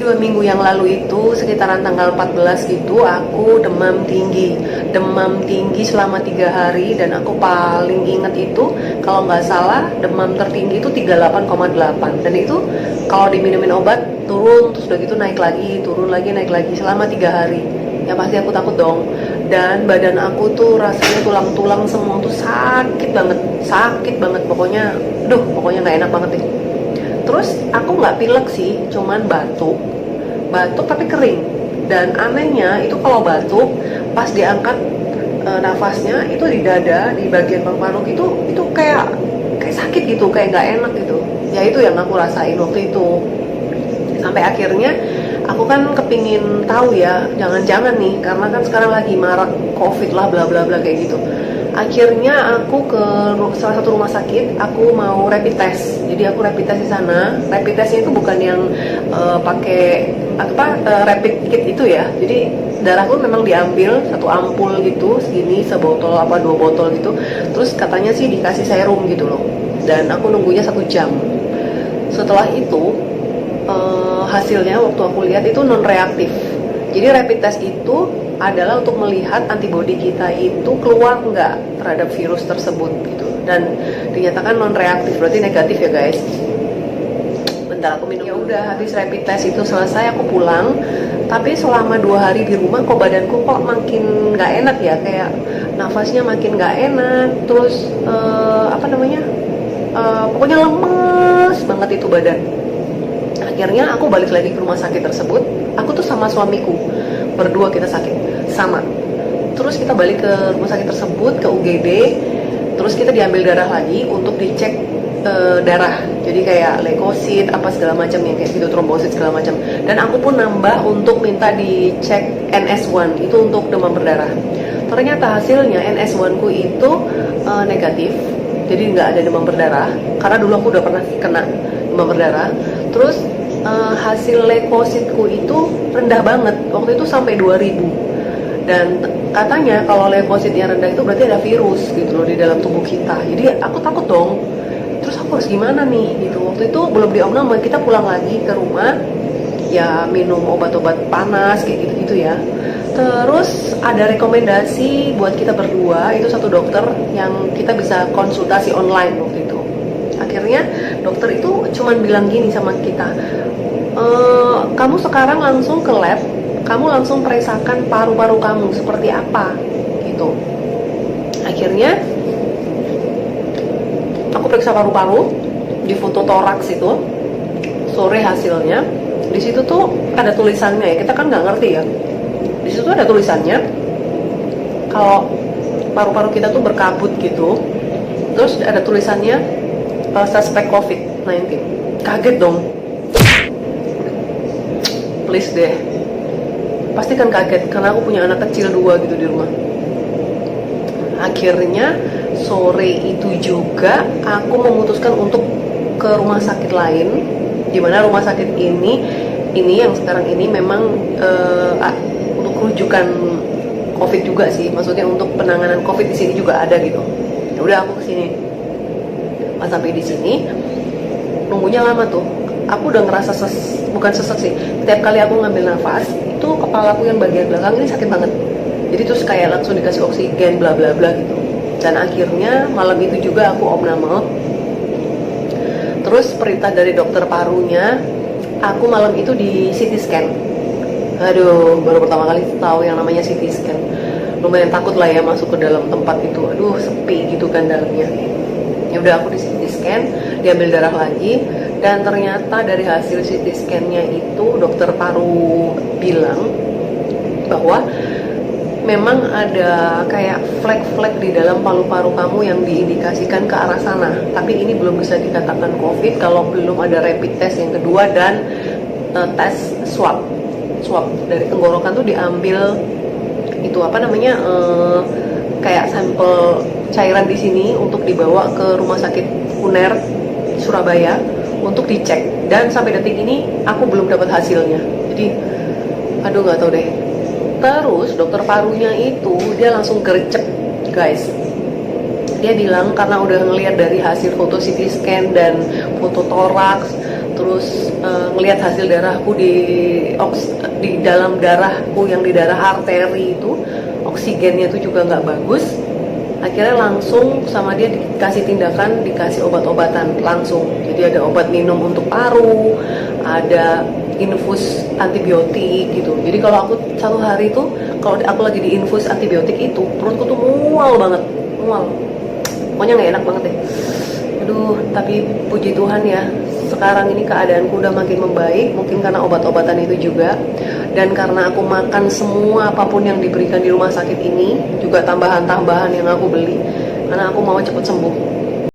2 minggu yang lalu itu sekitaran tanggal 14 itu aku demam tinggi selama 3 hari, dan aku paling inget itu kalau nggak salah demam tertinggi itu 38,8, dan itu kalau diminumin obat turun, terus udah gitu naik lagi, turun lagi, naik lagi selama 3 hari. Ya pasti aku takut dong, dan badan aku tuh rasanya tulang-tulang semua tuh sakit banget pokoknya, pokoknya nggak enak banget deh. Terus aku nggak pilek sih, cuman batuk tapi kering. Dan anehnya itu kalau batuk pas diangkat nafasnya itu di dada, di bagian paru-paru itu kayak sakit gitu, kayak nggak enak gitu. Ya itu yang aku rasain waktu itu. Sampai akhirnya aku kan kepingin tahu ya, jangan-jangan nih karena kan sekarang lagi marak covid lah bla bla bla kayak gitu. Akhirnya aku ke salah satu rumah sakit, aku mau rapid test. Jadi aku rapid test di sana. Rapid testnya itu bukan yang pakai rapid kit itu ya. Jadi darahku memang diambil satu ampul gitu, segini, sebotol 2 botol gitu. Terus katanya sih dikasih serum gitu loh. Dan aku nunggunya 1 jam. Setelah itu hasilnya waktu aku lihat itu non reaktif. Jadi rapid test itu adalah untuk melihat antibodi kita itu keluar nggak terhadap virus tersebut gitu, dan dinyatakan non reaktif, berarti negatif ya guys. Bentar aku minum. Ya udah, habis rapid test itu selesai aku pulang, tapi selama 2 hari di rumah kok badanku kok makin nggak enak ya, kayak nafasnya makin nggak enak, terus pokoknya lemes banget itu badan. Akhirnya aku balik lagi ke rumah sakit tersebut. Aku tuh sama suamiku berdua kita sakit sama. Terus kita balik ke rumah sakit tersebut, ke UGD. Terus kita diambil darah lagi untuk dicek darah. Jadi kayak leukosit apa segala macam yang kayak gitu, trombosit segala macam. Dan aku pun nambah untuk minta dicek NS1 itu untuk demam berdarah. Ternyata hasilnya NS1 ku itu negatif. Jadi nggak ada demam berdarah, karena dulu aku udah pernah kena demam berdarah. Terus hasil leukositku itu rendah banget, waktu itu sampai 2000. Dan katanya kalau leukositnya rendah itu berarti ada virus gitu loh di dalam tubuh kita. Jadi aku takut dong, terus aku harus gimana nih gitu. Waktu itu belum diomong, kita pulang lagi ke rumah, ya minum obat-obat panas kayak gitu-gitu ya. Terus ada rekomendasi buat kita berdua, itu satu dokter yang kita bisa konsultasi online waktu itu. Akhirnya dokter itu cuman bilang gini sama kita, kamu sekarang langsung ke lab, kamu langsung periksakan paru-paru kamu seperti apa gitu. Akhirnya aku periksa paru-paru, di foto toraks itu, sore hasilnya. Di situ tuh ada tulisannya ya, kita kan nggak ngerti ya. Di situ ada tulisannya kalau paru-paru kita tuh berkabut gitu. Terus ada tulisannya suspek COVID-19. Kaget dong. Please deh. Pasti kan kaget karena aku punya anak kecil 2 gitu di rumah. Akhirnya sore itu juga aku memutuskan untuk ke rumah sakit lain, di mana rumah sakit ini yang sekarang ini memang untuk rujukan COVID juga sih, maksudnya untuk penanganan COVID di sini juga ada gitu. Ya udah aku kesini. Pas sampai di sini nunggunya lama tuh. Aku udah ngerasa bukan sesek sih. Setiap kali aku ngambil nafas, itu kepalaku yang bagian belakang ini sakit banget. Jadi terus kayak langsung dikasih oksigen bla bla bla gitu. Dan akhirnya malam itu juga aku opname. Terus perintah dari dokter parunya, aku malam itu di CT scan. Aduh, baru pertama kali tahu yang namanya CT scan. Lumayan takut lah ya masuk ke dalam tempat itu. Aduh, sepi gitu kan dalamnya. Ya udah aku di CT scan, diambil darah lagi, dan ternyata dari hasil CT scan-nya itu dokter paru bilang bahwa memang ada kayak flek-flek di dalam paru-paru kamu yang diindikasikan ke arah sana. Tapi ini belum bisa dikatakan COVID kalau belum ada rapid test yang kedua dan tes swab dari tenggorokan tuh diambil itu kayak sampel cairan di sini untuk dibawa ke rumah sakit UNER Surabaya untuk dicek, dan sampai detik ini aku belum dapat hasilnya. Jadi aduh nggak tahu deh. Terus dokter parunya itu dia langsung gercep guys. Dia bilang karena udah ngelihat dari hasil foto CT scan dan foto toraks, terus ngelihat hasil darahku di dalam darahku, yang di darah arteri itu oksigennya itu juga nggak bagus. Akhirnya langsung sama dia dikasih tindakan, dikasih obat-obatan langsung. Jadi ada obat minum untuk paru, ada infus antibiotik gitu. Jadi kalau aku satu hari itu, kalau aku lagi di infus antibiotik itu, perutku tuh mual banget, mual. Pokoknya nggak enak banget deh. Aduh, tapi puji Tuhan ya, sekarang ini keadaanku udah makin membaik, mungkin karena obat-obatan itu juga. Dan karena aku makan semua apapun yang diberikan di rumah sakit ini, juga tambahan-tambahan yang aku beli, karena aku mau cepet sembuh.